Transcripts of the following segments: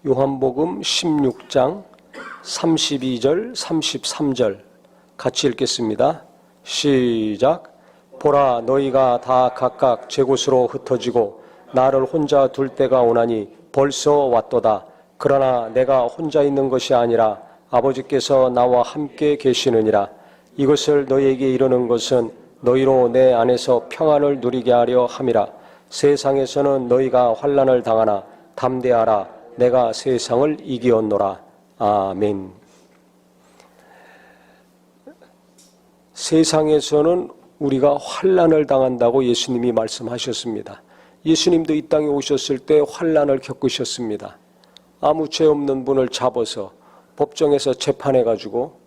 요한복음 16장 32절 33절 같이 읽겠습니다. 시작. 보라, 너희가 다 각각 제 곳으로 흩어지고 나를 혼자 둘 때가 오나니 벌써 왔도다. 그러나 내가 혼자 있는 것이 아니라 아버지께서 나와 함께 계시느니라. 이것을 너희에게 이르는 것은 너희로 내 안에서 평안을 누리게 하려 함이라. 세상에서는 너희가 환난을 당하나 담대하라. 내가 세상을 이기었노라. 아멘. 세상에서는 우리가 환난을 당한다고 예수님이 말씀하셨습니다. 예수님도 이 땅에 오셨을 때 환난을 겪으셨습니다. 아무 죄 없는 분을 잡아서 법정에서 재판해가지고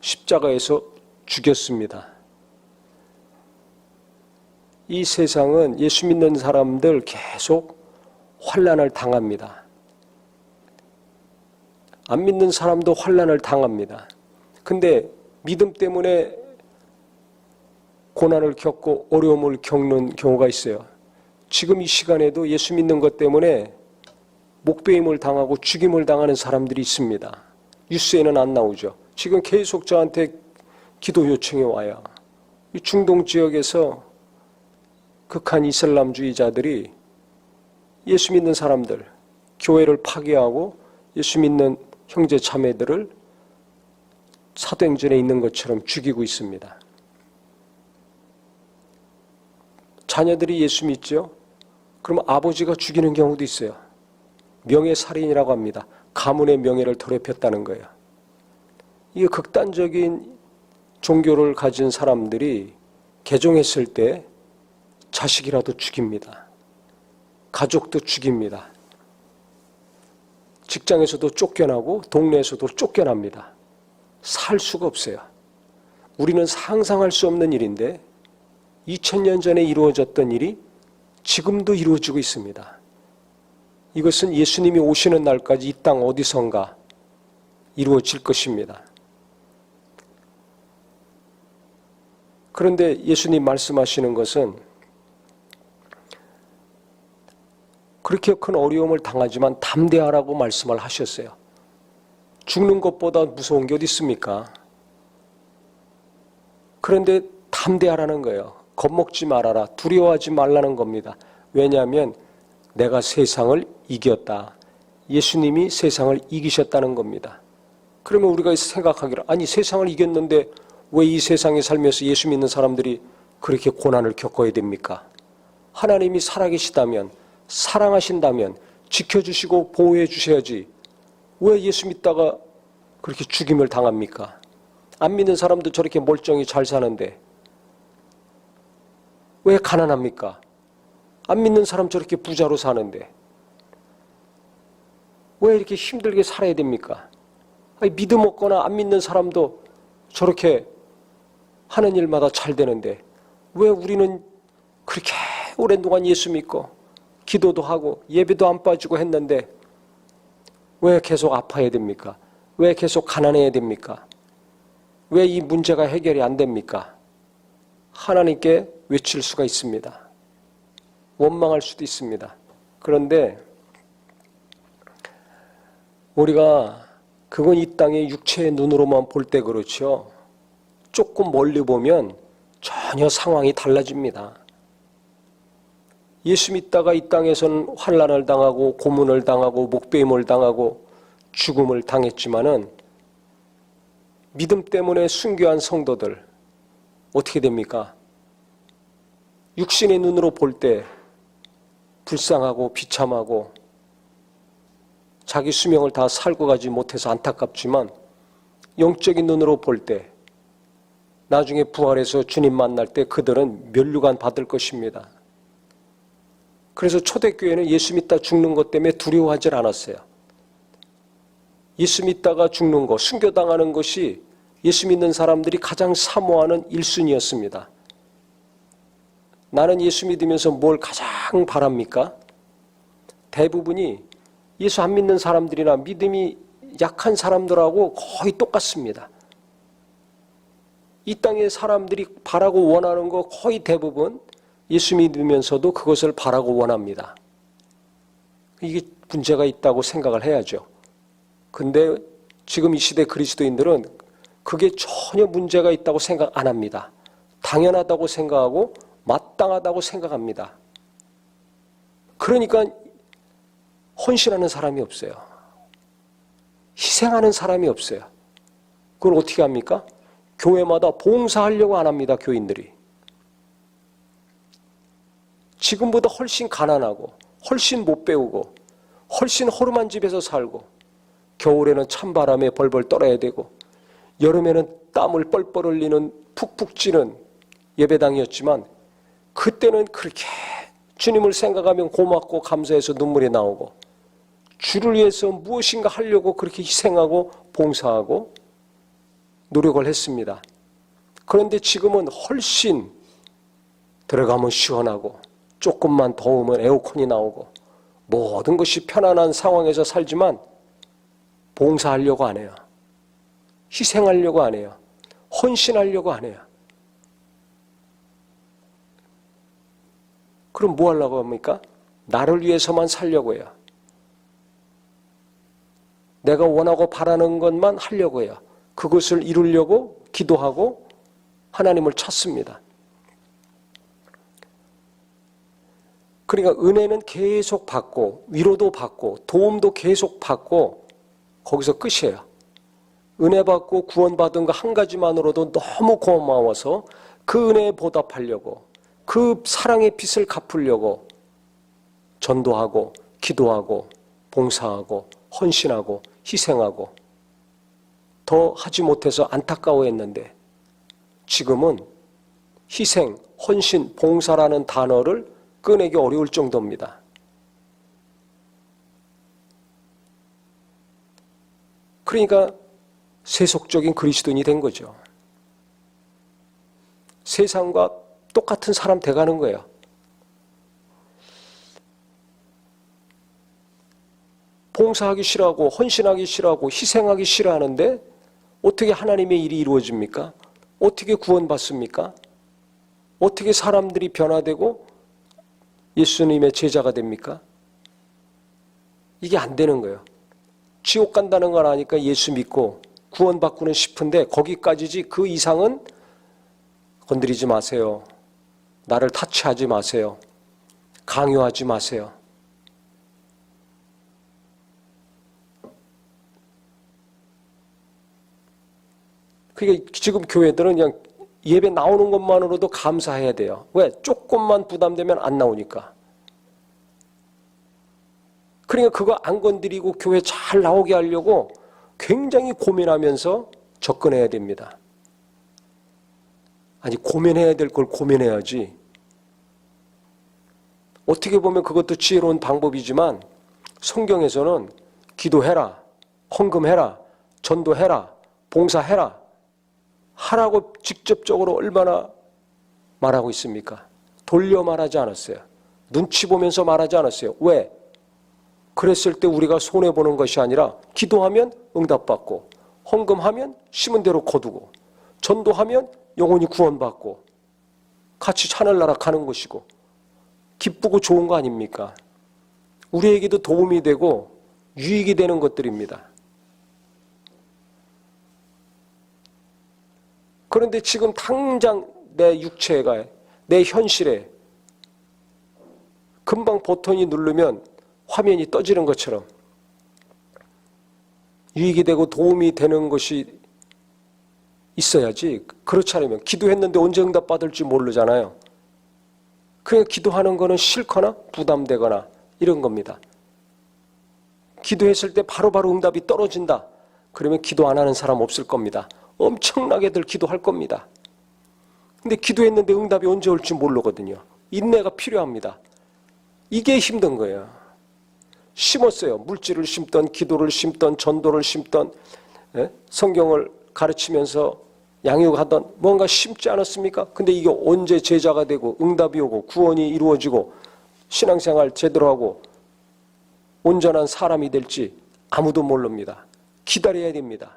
십자가에서 죽였습니다. 이 세상은 예수 믿는 사람들 계속 환난을 당합니다. 안 믿는 사람도 환난을 당합니다. 근데 믿음 때문에 고난을 겪고 어려움을 겪는 경우가 있어요. 지금 이 시간에도 예수 믿는 것 때문에 목베임을 당하고 죽임을 당하는 사람들이 있습니다. 뉴스에는 안 나오죠. 지금 계속 저한테 기도 요청이 와요. 이 중동 지역에서 극한 이슬람주의자들이 예수 믿는 사람들, 교회를 파괴하고 예수 믿는 형제 자매들을 사도행전에 있는 것처럼 죽이고 있습니다. 자녀들이 예수 믿죠? 그러면 아버지가 죽이는 경우도 있어요. 명예살인이라고 합니다. 가문의 명예를 더럽혔다는 거예요. 이게 극단적인 종교를 가진 사람들이 개종했을 때 자식이라도 죽입니다. 가족도 죽입니다. 직장에서도 쫓겨나고 동네에서도 쫓겨납니다. 살 수가 없어요. 우리는 상상할 수 없는 일인데 2000년 전에 이루어졌던 일이 지금도 이루어지고 있습니다. 이것은 예수님이 오시는 날까지 이 땅 어디선가 이루어질 것입니다. 그런데 예수님 말씀하시는 것은 그렇게 큰 어려움을 당하지만 담대하라고 말씀을 하셨어요. 죽는 것보다 무서운 게 어디 있습니까? 그런데 담대하라는 거예요. 겁먹지 말아라. 두려워하지 말라는 겁니다. 왜냐하면 내가 세상을 이겼다. 예수님이 세상을 이기셨다는 겁니다. 그러면 우리가 생각하기를 아니 세상을 이겼는데 왜 이 세상에 살면서 예수 믿는 사람들이 그렇게 고난을 겪어야 됩니까? 하나님이 살아계시다면 사랑하신다면 지켜주시고 보호해 주셔야지 왜 예수 믿다가 그렇게 죽임을 당합니까? 안 믿는 사람도 저렇게 멀쩡히 잘 사는데 왜 가난합니까? 안 믿는 사람 저렇게 부자로 사는데 왜 이렇게 힘들게 살아야 됩니까? 아니, 믿음 없거나 안 믿는 사람도 저렇게 하는 일마다 잘 되는데 왜 우리는 그렇게 오랜 동안 예수 믿고 기도도 하고 예배도 안 빠지고 했는데 왜 계속 아파야 됩니까? 왜 계속 가난해야 됩니까? 왜 이 문제가 해결이 안 됩니까? 하나님께 외칠 수가 있습니다. 원망할 수도 있습니다. 그런데 우리가 그건 이 땅의 육체의 눈으로만 볼 때 그렇죠. 조금 멀리 보면 전혀 상황이 달라집니다. 예수 믿다가 이 땅에서는 환난을 당하고 고문을 당하고 목베임을 당하고 죽음을 당했지만은 믿음 때문에 순교한 성도들 어떻게 됩니까? 육신의 눈으로 볼 때 불쌍하고 비참하고 자기 수명을 다 살고 가지 못해서 안타깝지만 영적인 눈으로 볼 때 나중에 부활해서 주님 만날 때 그들은 면류관 받을 것입니다. 그래서 초대교회는 예수 믿다 죽는 것 때문에 두려워하지 않았어요. 예수 믿다가 죽는 것, 순교당하는 것이 예수 믿는 사람들이 가장 사모하는 1순위였습니다. 나는 예수 믿으면서 뭘 가장 바랍니까? 대부분이 예수 안 믿는 사람들이나 믿음이 약한 사람들하고 거의 똑같습니다. 이 땅의 사람들이 바라고 원하는 거 거의 대부분 예수 믿으면서도 그것을 바라고 원합니다. 이게 문제가 있다고 생각을 해야죠. 근데 지금 이 시대 그리스도인들은 그게 전혀 문제가 있다고 생각 안 합니다. 당연하다고 생각하고 마땅하다고 생각합니다. 그러니까 헌신하는 사람이 없어요. 희생하는 사람이 없어요. 그걸 어떻게 합니까? 교회마다 봉사하려고 안 합니다, 교인들이. 지금보다 훨씬 가난하고 훨씬 못 배우고 훨씬 허름한 집에서 살고 겨울에는 찬바람에 벌벌 떨어야 되고 여름에는 땀을 뻘뻘 흘리는 푹푹 찌는 예배당이었지만 그때는 그렇게 주님을 생각하면 고맙고 감사해서 눈물이 나오고 주를 위해서 무엇인가 하려고 그렇게 희생하고 봉사하고 노력을 했습니다. 그런데 지금은 훨씬 들어가면 시원하고 조금만 더우면 에어컨이 나오고 모든 것이 편안한 상황에서 살지만 봉사하려고 안 해요. 희생하려고 안 해요. 헌신하려고 안 해요. 그럼 뭐 하려고 합니까? 나를 위해서만 살려고 해요. 내가 원하고 바라는 것만 하려고 해요. 그것을 이루려고 기도하고 하나님을 찾습니다. 그러니까 은혜는 계속 받고 위로도 받고 도움도 계속 받고 거기서 끝이에요. 은혜 받고 구원받은 거 한 가지만으로도 너무 고마워서 그 은혜에 보답하려고 그 사랑의 빚을 갚으려고 전도하고 기도하고 봉사하고 헌신하고 희생하고 더 하지 못해서 안타까워했는데 지금은 희생, 헌신, 봉사라는 단어를 꺼내기 어려울 정도입니다. 그러니까 세속적인 그리스도인이 된 거죠. 세상과 똑같은 사람 돼가는 거예요. 봉사하기 싫어하고 헌신하기 싫어하고 희생하기 싫어하는데 어떻게 하나님의 일이 이루어집니까? 어떻게 구원받습니까? 어떻게 사람들이 변화되고 예수님의 제자가 됩니까? 이게 안 되는 거예요. 지옥 간다는 걸 아니까 예수 믿고 구원받고는 싶은데 거기까지지 그 이상은 건드리지 마세요. 나를 타치하지 마세요. 강요하지 마세요. 그러니까 지금 교회들은 그냥 예배 나오는 것만으로도 감사해야 돼요. 왜? 조금만 부담되면 안 나오니까. 그러니까 그거 안 건드리고 교회 잘 나오게 하려고 굉장히 고민하면서 접근해야 됩니다. 아니, 고민해야 될 걸 고민해야지. 어떻게 보면 그것도 지혜로운 방법이지만 성경에서는 기도해라, 헌금해라, 전도해라, 봉사해라 하라고 직접적으로 얼마나 말하고 있습니까? 돌려 말하지 않았어요. 눈치 보면서 말하지 않았어요. 왜? 그랬을 때 우리가 손해보는 것이 아니라 기도하면 응답받고 헌금하면 심은 대로 거두고 전도하면 영혼이 구원받고 같이 하늘나라 가는 것이고 기쁘고 좋은 거 아닙니까? 우리에게도 도움이 되고 유익이 되는 것들입니다. 그런데 지금 당장 내 육체가 내 현실에 금방 버튼이 누르면 화면이 떠지는 것처럼 유익이 되고 도움이 되는 것이 있어야지. 그렇지 않으면 기도했는데 언제 응답받을지 모르잖아요. 그냥 기도하는 거는 싫거나 부담되거나 이런 겁니다. 기도했을 때 바로바로 응답이 떨어진다. 그러면 기도 안 하는 사람 없을 겁니다. 엄청나게들 기도할 겁니다. 근데 기도했는데 응답이 언제 올지 모르거든요. 인내가 필요합니다. 이게 힘든 거예요. 심었어요. 물질을 심던 기도를 심던 전도를 심던 성경을 가르치면서 양육하던 뭔가 심지 않았습니까? 근데 이게 언제 제자가 되고 응답이 오고 구원이 이루어지고 신앙생활 제대로 하고 온전한 사람이 될지 아무도 모릅니다. 기다려야 됩니다.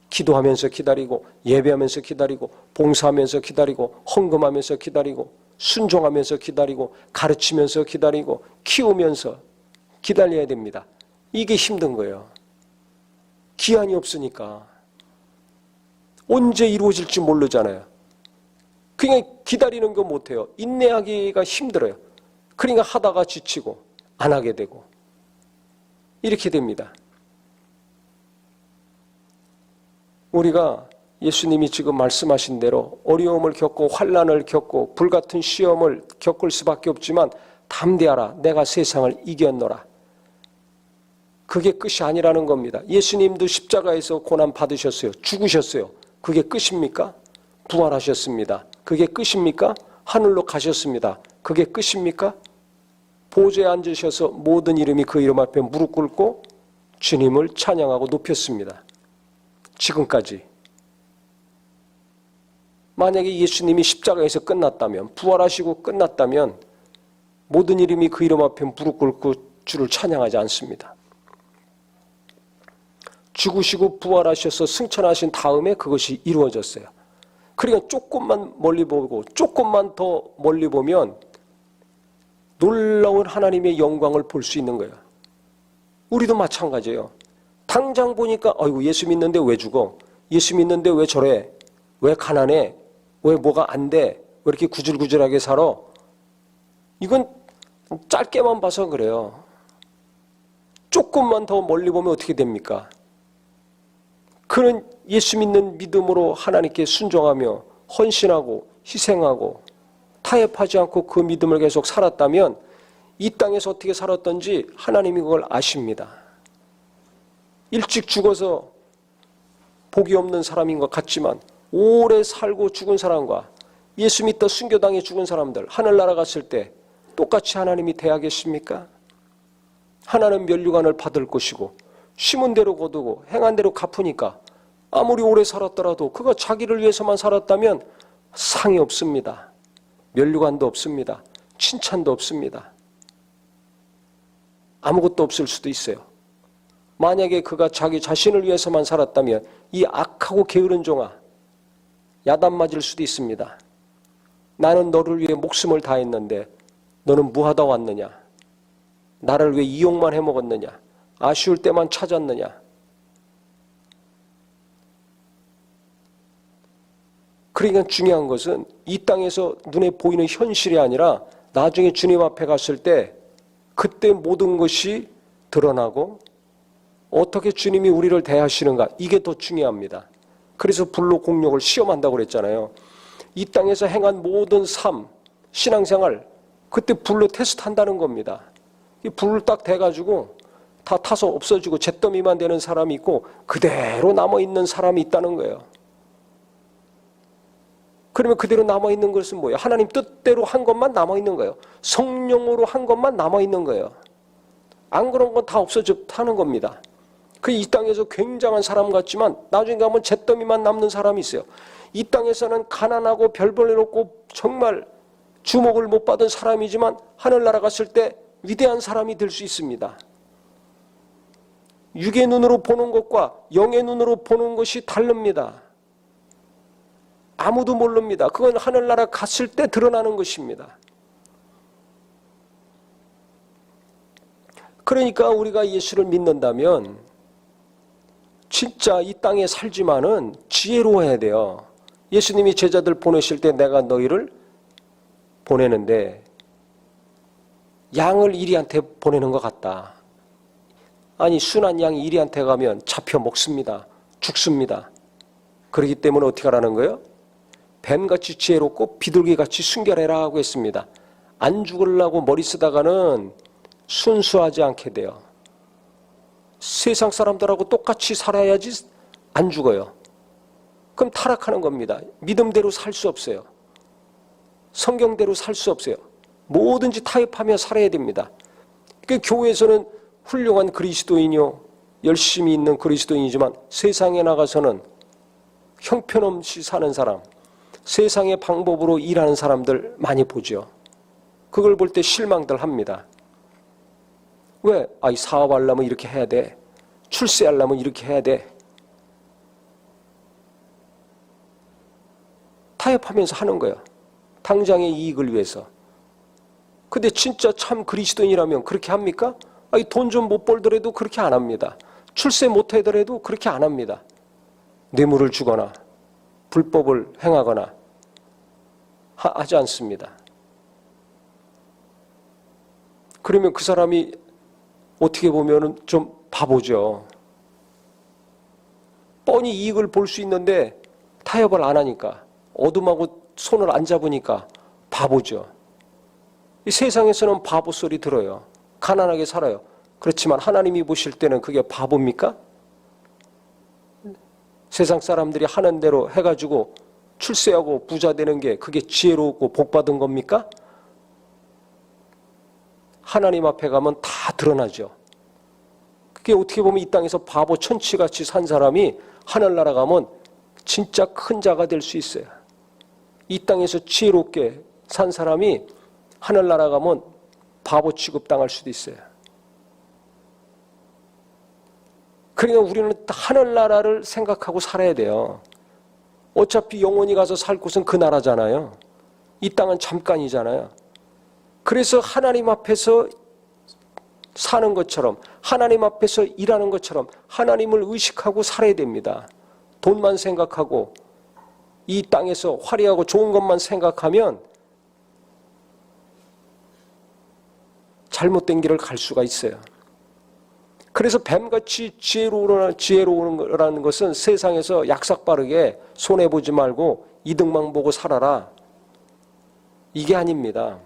기도하면서 기다리고 예배하면서 기다리고 봉사하면서 기다리고 헌금하면서 기다리고 순종하면서 기다리고 가르치면서 기다리고 키우면서 기다려야 됩니다. 이게 힘든 거예요. 기한이 없으니까. 언제 이루어질지 모르잖아요. 그냥 기다리는 거 못해요. 인내하기가 힘들어요. 그러니까 하다가 지치고 안 하게 되고 이렇게 됩니다. 우리가 예수님이 지금 말씀하신 대로 어려움을 겪고 환난을 겪고 불같은 시험을 겪을 수밖에 없지만 담대하라. 내가 세상을 이겼노라. 그게 끝이 아니라는 겁니다. 예수님도 십자가에서 고난 받으셨어요. 죽으셨어요. 그게 끝입니까? 부활하셨습니다. 그게 끝입니까? 하늘로 가셨습니다. 그게 끝입니까? 보좌에 앉으셔서 모든 이름이 그 이름 앞에 무릎 꿇고 주님을 찬양하고 높였습니다. 지금까지. 만약에 예수님이 십자가에서 끝났다면, 부활하시고 끝났다면 모든 이름이 그 이름 앞에 무릎 꿇고 주를 찬양하지 않습니다. 죽으시고 부활하셔서 승천하신 다음에 그것이 이루어졌어요. 그러니까 조금만 멀리 보고 조금만 더 멀리 보면 놀라운 하나님의 영광을 볼 수 있는 거예요. 우리도 마찬가지예요. 당장 보니까 아이고 예수 믿는데 왜 죽어? 예수 믿는데 왜 저래? 왜 가난해? 왜 뭐가 안 돼? 왜 이렇게 구질구질하게 살아? 이건 짧게만 봐서 그래요. 조금만 더 멀리 보면 어떻게 됩니까? 그런 예수 믿는 믿음으로 하나님께 순종하며 헌신하고 희생하고 타협하지 않고 그 믿음을 계속 살았다면 이 땅에서 어떻게 살았던지 하나님이 그걸 아십니다. 일찍 죽어서 복이 없는 사람인 것 같지만 오래 살고 죽은 사람과 예수 믿다 순교당해 죽은 사람들 하늘나라 갔을 때 똑같이 하나님이 대하겠습니까? 하나는 면류관을 받을 것이고 심은 대로 거두고 행한 대로 갚으니까 아무리 오래 살았더라도 그가 자기를 위해서만 살았다면 상이 없습니다. 면류관도 없습니다. 칭찬도 없습니다. 아무것도 없을 수도 있어요. 만약에 그가 자기 자신을 위해서만 살았다면 이 악하고 게으른 종아 야단 맞을 수도 있습니다. 나는 너를 위해 목숨을 다했는데 너는 무하다 왔느냐? 나를 왜 이용만 해먹었느냐? 아쉬울 때만 찾았느냐? 그러니까 중요한 것은 이 땅에서 눈에 보이는 현실이 아니라 나중에 주님 앞에 갔을 때 그때 모든 것이 드러나고 어떻게 주님이 우리를 대하시는가 이게 더 중요합니다. 그래서 불로 공력을 시험한다고 그랬잖아요. 이 땅에서 행한 모든 삶, 신앙생활 그때 불로 테스트한다는 겁니다. 이 불을 딱 대가지고 다 타서 없어지고 잿더미만 되는 사람이 있고 그대로 남아있는 사람이 있다는 거예요. 그러면 그대로 남아있는 것은 뭐예요? 하나님 뜻대로 한 것만 남아있는 거예요. 성령으로 한 것만 남아있는 거예요. 안 그런 건 다 없어졌다는 겁니다. 그 이 땅에서 굉장한 사람 같지만 나중에 가면 잿더미만 남는 사람이 있어요. 이 땅에서는 가난하고 별볼일 없고 정말 주목을 못 받은 사람이지만 하늘나라 갔을 때 위대한 사람이 될 수 있습니다. 육의 눈으로 보는 것과 영의 눈으로 보는 것이 다릅니다. 아무도 모릅니다. 그건 하늘나라 갔을 때 드러나는 것입니다. 그러니까 우리가 예수를 믿는다면 진짜 이 땅에 살지만은 지혜로워야 돼요. 예수님이 제자들 보내실 때 내가 너희를 보내는데 양을 이리한테 보내는 것 같다. 아니 순한 양이 이리한테 가면 잡혀 먹습니다. 죽습니다. 그렇기 때문에 어떻게 하라는 거예요? 뱀같이 지혜롭고 비둘기같이 순결해라 하고 했습니다. 안 죽으려고 머리 쓰다가는 순수하지 않게 돼요. 세상 사람들하고 똑같이 살아야지 안 죽어요. 그럼 타락하는 겁니다. 믿음대로 살 수 없어요. 성경대로 살 수 없어요. 뭐든지 타협하며 살아야 됩니다. 그러니까 교회에서는 훌륭한 그리스도인이요 열심히 있는 그리스도인이지만 세상에 나가서는 형편없이 사는 사람, 세상의 방법으로 일하는 사람들 많이 보죠. 그걸 볼 때 실망들 합니다. 왜? 이 사업하려면 이렇게 해야 돼. 출세하려면 이렇게 해야 돼. 타협하면서 하는 거예요. 당장의 이익을 위해서. 근데 진짜 참 그리스도인이라면 그렇게 합니까? 아니, 돈 좀 못 벌더라도 그렇게 안 합니다. 출세 못 하더라도 그렇게 안 합니다. 뇌물을 주거나 불법을 행하거나 하지 않습니다. 그러면 그 사람이 어떻게 보면 좀 바보죠. 뻔히 이익을 볼 수 있는데 타협을 안 하니까, 어둠하고 손을 안 잡으니까 바보죠. 이 세상에서는 바보 소리 들어요. 가난하게 살아요. 그렇지만 하나님이 보실 때는 그게 바보입니까? 세상 사람들이 하는 대로 해가지고 출세하고 부자 되는 게 그게 지혜롭고 복받은 겁니까? 하나님 앞에 가면 다 드러나죠. 그게 어떻게 보면 이 땅에서 바보 천치같이 산 사람이 하늘나라 가면 진짜 큰 자가 될 수 있어요. 이 땅에서 지혜롭게 산 사람이 하늘나라 가면 바보 취급당할 수도 있어요. 그러니까 우리는 하늘나라를 생각하고 살아야 돼요. 어차피 영원히 가서 살 곳은 그 나라잖아요. 이 땅은 잠깐이잖아요. 그래서 하나님 앞에서 사는 것처럼, 하나님 앞에서 일하는 것처럼 하나님을 의식하고 살아야 됩니다. 돈만 생각하고 이 땅에서 화려하고 좋은 것만 생각하면 잘못된 길을 갈 수가 있어요. 그래서 뱀같이 지혜로운 거라는 것은 세상에서 약삭빠르게 손해보지 말고 이득만 보고 살아라, 이게 아닙니다.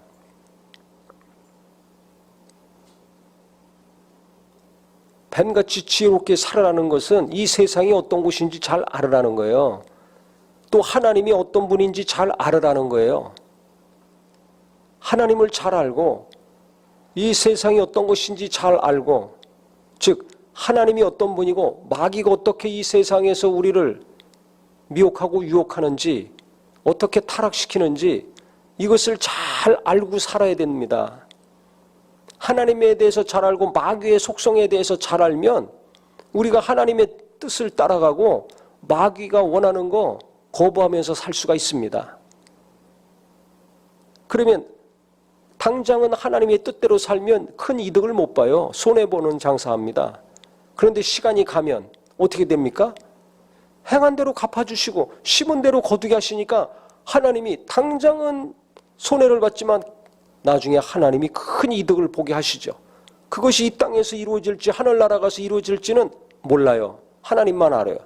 뱀같이 지혜롭게 살아라는 것은 이 세상이 어떤 곳인지 잘 알으라는 거예요. 또 하나님이 어떤 분인지 잘 알으라는 거예요. 하나님을 잘 알고 이 세상이 어떤 것인지 잘 알고, 즉 하나님이 어떤 분이고 마귀가 어떻게 이 세상에서 우리를 미혹하고 유혹하는지, 어떻게 타락시키는지 이것을 잘 알고 살아야 됩니다. 하나님에 대해서 잘 알고 마귀의 속성에 대해서 잘 알면 우리가 하나님의 뜻을 따라가고 마귀가 원하는 거 거부하면서 살 수가 있습니다. 그러면 당장은 하나님의 뜻대로 살면 큰 이득을 못 봐요. 손해보는 장사합니다. 그런데 시간이 가면 어떻게 됩니까? 행한 대로 갚아주시고 심은 대로 거두게 하시니까 하나님이 당장은 손해를 봤지만 나중에 하나님이 큰 이득을 보게 하시죠. 그것이 이 땅에서 이루어질지 하늘나라 가서 이루어질지는 몰라요. 하나님만 알아요.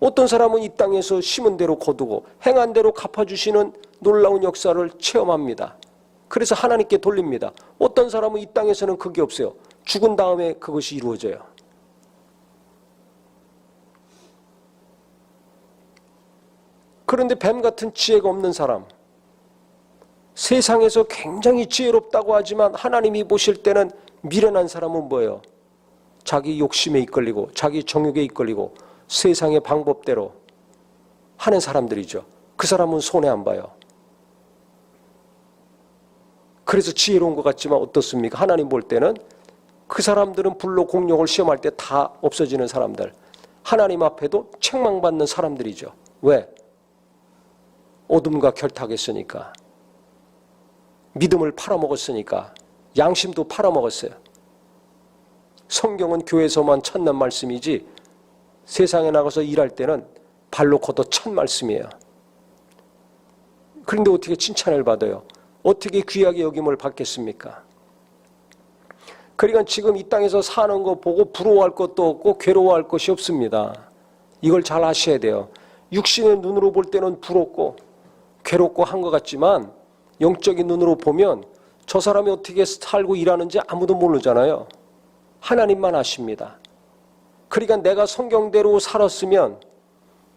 어떤 사람은 이 땅에서 심은 대로 거두고 행한 대로 갚아주시는 놀라운 역사를 체험합니다. 그래서 하나님께 돌립니다. 어떤 사람은 이 땅에서는 그게 없어요. 죽은 다음에 그것이 이루어져요. 그런데 뱀 같은 지혜가 없는 사람, 세상에서 굉장히 지혜롭다고 하지만 하나님이 보실 때는 미련한 사람은 뭐예요? 자기 욕심에 이끌리고 자기 정욕에 이끌리고 세상의 방법대로 하는 사람들이죠. 그 사람은 손해 안 봐요. 그래서 지혜로운 것 같지만 어떻습니까? 하나님 볼 때는 그 사람들은 불로 공력을 시험할 때 다 없어지는 사람들, 하나님 앞에도 책망받는 사람들이죠. 왜? 어둠과 결탁했으니까, 믿음을 팔아먹었으니까, 양심도 팔아먹었어요. 성경은 교회에서만 찾는 말씀이지 세상에 나가서 일할 때는 발로 걷어 첫 말씀이에요. 그런데 어떻게 칭찬을 받아요? 어떻게 귀하게 여김을 받겠습니까? 그러니까 지금 이 땅에서 사는 거 보고 부러워할 것도 없고 괴로워할 것이 없습니다. 이걸 잘 아셔야 돼요. 육신의 눈으로 볼 때는 부럽고 괴롭고 한 것 같지만 영적인 눈으로 보면 저 사람이 어떻게 살고 일하는지 아무도 모르잖아요. 하나님만 아십니다. 그러니까 내가 성경대로 살았으면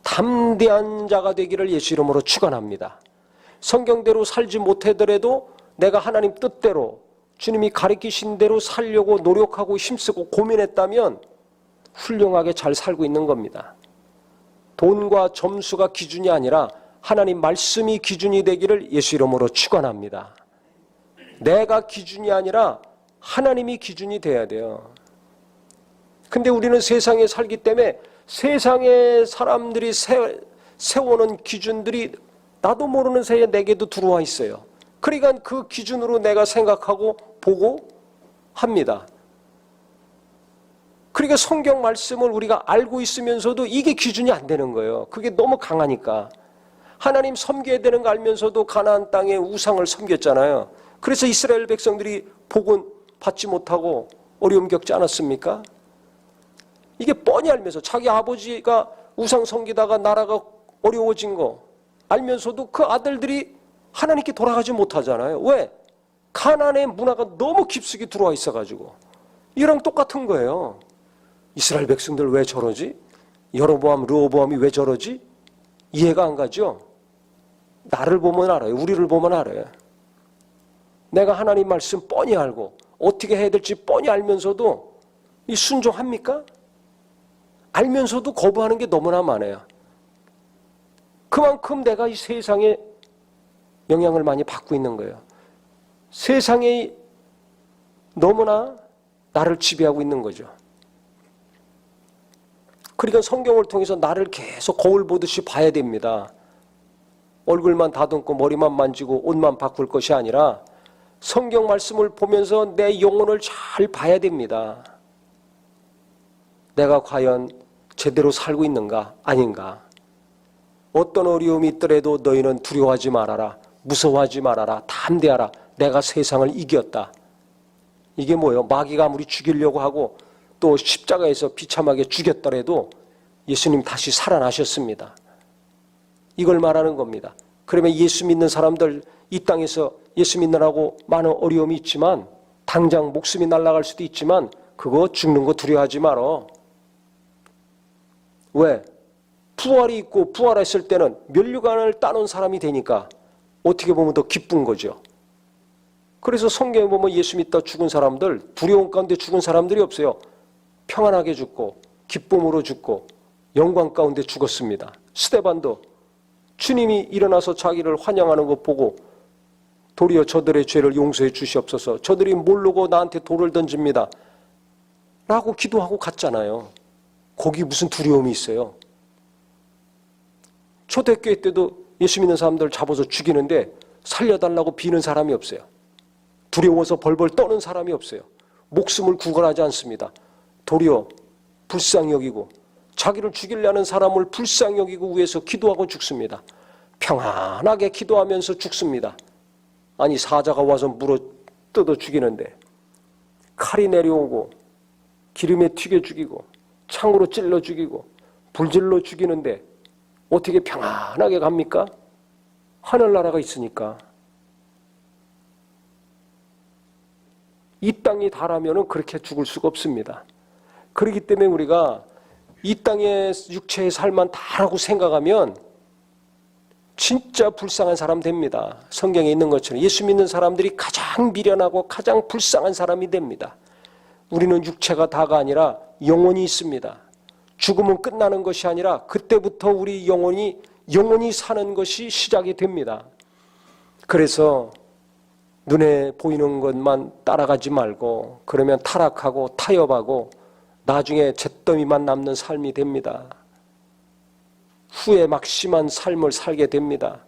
담대한 자가 되기를 예수 이름으로 축원합니다. 성경대로 살지 못하더라도 내가 하나님 뜻대로 주님이 가르치신 대로 살려고 노력하고 힘쓰고 고민했다면 훌륭하게 잘 살고 있는 겁니다. 돈과 점수가 기준이 아니라 하나님 말씀이 기준이 되기를 예수 이름으로 축원합니다. 내가 기준이 아니라 하나님이 기준이 돼야 돼요. 근데 우리는 세상에 살기 때문에 세상의 사람들이 세워놓은 기준들이 나도 모르는 새에 내게도 들어와 있어요. 그러니까 그 기준으로 내가 생각하고 보고 합니다. 그러니까 성경 말씀을 우리가 알고 있으면서도 이게 기준이 안 되는 거예요. 그게 너무 강하니까. 하나님 섬겨야 되는 거 알면서도 가나안 땅에 우상을 섬겼잖아요. 그래서 이스라엘 백성들이 복은 받지 못하고 어려움 겪지 않았습니까? 이게 뻔히 알면서 자기 아버지가 우상 섬기다가 나라가 어려워진 거 알면서도 그 아들들이 하나님께 돌아가지 못하잖아요. 왜? 가나안의 문화가 너무 깊숙이 들어와 있어가지고. 이랑 똑같은 거예요. 이스라엘 백성들 왜 저러지? 여로보암, 르호보암이 왜 저러지? 이해가 안 가죠? 나를 보면 알아요. 우리를 보면 알아요. 내가 하나님 말씀 뻔히 알고 어떻게 해야 될지 뻔히 알면서도 이 순종합니까? 알면서도 거부하는 게 너무나 많아요. 그만큼 내가 이 세상에 영향을 많이 받고 있는 거예요. 세상이 너무나 나를 지배하고 있는 거죠. 그러니까 성경을 통해서 나를 계속 거울 보듯이 봐야 됩니다. 얼굴만 다듬고 머리만 만지고 옷만 바꿀 것이 아니라 성경 말씀을 보면서 내 영혼을 잘 봐야 됩니다. 내가 과연 제대로 살고 있는가 아닌가. 어떤 어려움이 있더라도 너희는 두려워하지 말아라. 무서워하지 말아라. 담대하라. 내가 세상을 이겼다. 이게 뭐예요? 마귀가 아무리 죽이려고 하고 또 십자가에서 비참하게 죽였더라도 예수님 다시 살아나셨습니다. 이걸 말하는 겁니다. 그러면 예수 믿는 사람들 이 땅에서 예수 믿느라고 많은 어려움이 있지만 당장 목숨이 날아갈 수도 있지만 그거 죽는 거 두려워하지 말어. 왜? 부활이 있고 부활했을 때는 면류관을 따놓은 사람이 되니까 어떻게 보면 더 기쁜 거죠. 그래서 성경에 보면 예수 믿다 죽은 사람들, 두려움 가운데 죽은 사람들이 없어요. 평안하게 죽고 기쁨으로 죽고 영광 가운데 죽었습니다. 스데반도 주님이 일어나서 자기를 환영하는 것 보고 도리어 저들의 죄를 용서해 주시옵소서. 저들이 모르고 나한테 돌을 던집니다. 라고 기도하고 갔잖아요. 거기 무슨 두려움이 있어요. 초대교회 때도 예수 믿는 사람들 잡아서 죽이는데 살려달라고 비는 사람이 없어요. 두려워서 벌벌 떠는 사람이 없어요. 목숨을 구걸하지 않습니다. 도리어 불쌍히 여기고 자기를 죽이려는 사람을 불쌍히 여기고 위해서 기도하고 죽습니다. 평안하게 기도하면서 죽습니다. 아니 사자가 와서 물어 뜯어 죽이는데 칼이 내려오고 기름에 튀겨 죽이고 창으로 찔러 죽이고 불질러 죽이는데 어떻게 평안하게 갑니까? 하늘나라가 있으니까. 이 땅이 다라면은 그렇게 죽을 수가 없습니다. 그렇기 때문에 우리가 이 땅의 육체의 삶만 다라고 생각하면 진짜 불쌍한 사람 됩니다. 성경에 있는 것처럼 예수 믿는 사람들이 가장 미련하고 가장 불쌍한 사람이 됩니다. 우리는 육체가 다가 아니라 영혼이 있습니다. 죽음은 끝나는 것이 아니라 그때부터 우리 영혼이 사는 것이 시작이 됩니다. 그래서 눈에 보이는 것만 따라가지 말고 그러면 타락하고 타협하고 나중에 잿더미만 남는 삶이 됩니다. 후에 막심한 삶을 살게 됩니다.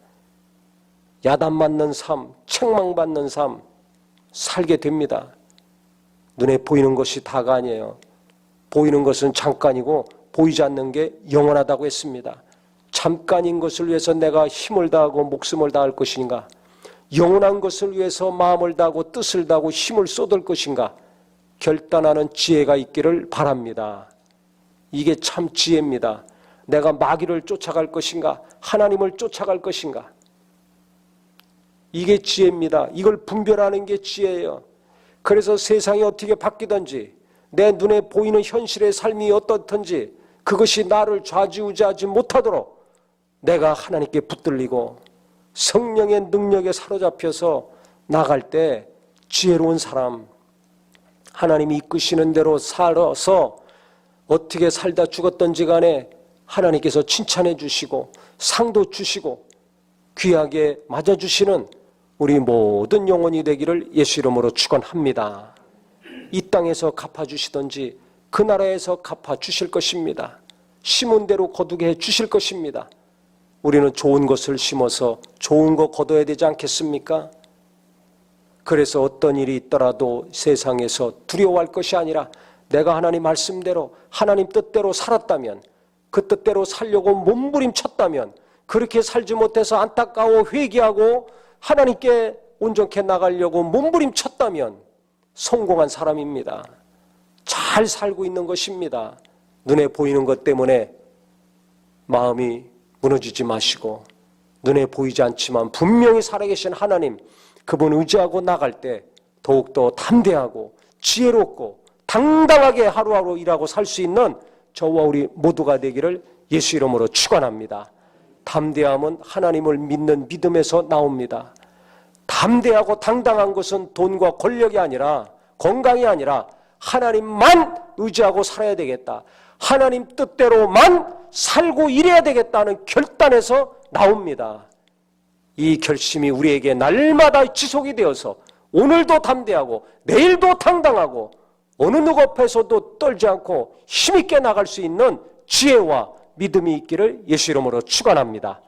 야단맞는 삶, 책망받는 삶 살게 됩니다. 눈에 보이는 것이 다가 아니에요. 보이는 것은 잠깐이고 보이지 않는 게 영원하다고 했습니다. 잠깐인 것을 위해서 내가 힘을 다하고 목숨을 다할 것인가? 영원한 것을 위해서 마음을 다하고 뜻을 다하고 힘을 쏟을 것인가? 결단하는 지혜가 있기를 바랍니다. 이게 참 지혜입니다. 내가 마귀를 쫓아갈 것인가? 하나님을 쫓아갈 것인가? 이게 지혜입니다. 이걸 분별하는 게 지혜예요. 그래서 세상이 어떻게 바뀌든지 내 눈에 보이는 현실의 삶이 어떻든지 그것이 나를 좌지우지하지 못하도록 내가 하나님께 붙들리고 성령의 능력에 사로잡혀서 나갈 때 지혜로운 사람, 하나님이 이끄시는 대로 살아서 어떻게 살다 죽었던지 간에 하나님께서 칭찬해 주시고 상도 주시고 귀하게 맞아주시는 우리 모든 영혼이 되기를 예수 이름으로 축원합니다. 이 땅에서 갚아주시든지 그 나라에서 갚아주실 것입니다. 심은 대로 거두게 해주실 것입니다. 우리는 좋은 것을 심어서 좋은 거 거둬야 되지 않겠습니까? 그래서 어떤 일이 있더라도 세상에서 두려워할 것이 아니라 내가 하나님 말씀대로 하나님 뜻대로 살았다면, 그 뜻대로 살려고 몸부림쳤다면, 그렇게 살지 못해서 안타까워 회개하고 하나님께 온전케 나가려고 몸부림쳤다면 성공한 사람입니다. 잘 살고 있는 것입니다. 눈에 보이는 것 때문에 마음이 무너지지 마시고, 눈에 보이지 않지만 분명히 살아계신 하나님, 그분 의지하고 나갈 때 더욱더 담대하고 지혜롭고 당당하게 하루하루 일하고 살 수 있는 저와 우리 모두가 되기를 예수 이름으로 축원합니다. 담대함은 하나님을 믿는 믿음에서 나옵니다. 담대하고 당당한 것은 돈과 권력이 아니라, 건강이 아니라 하나님만 의지하고 살아야 되겠다, 하나님 뜻대로만 살고 일해야 되겠다는 결단에서 나옵니다. 이 결심이 우리에게 날마다 지속이 되어서 오늘도 담대하고 내일도 당당하고 어느 누구 앞에서도 떨지 않고 힘있게 나갈 수 있는 지혜와 믿음이 있기를 예수 이름으로 축원합니다.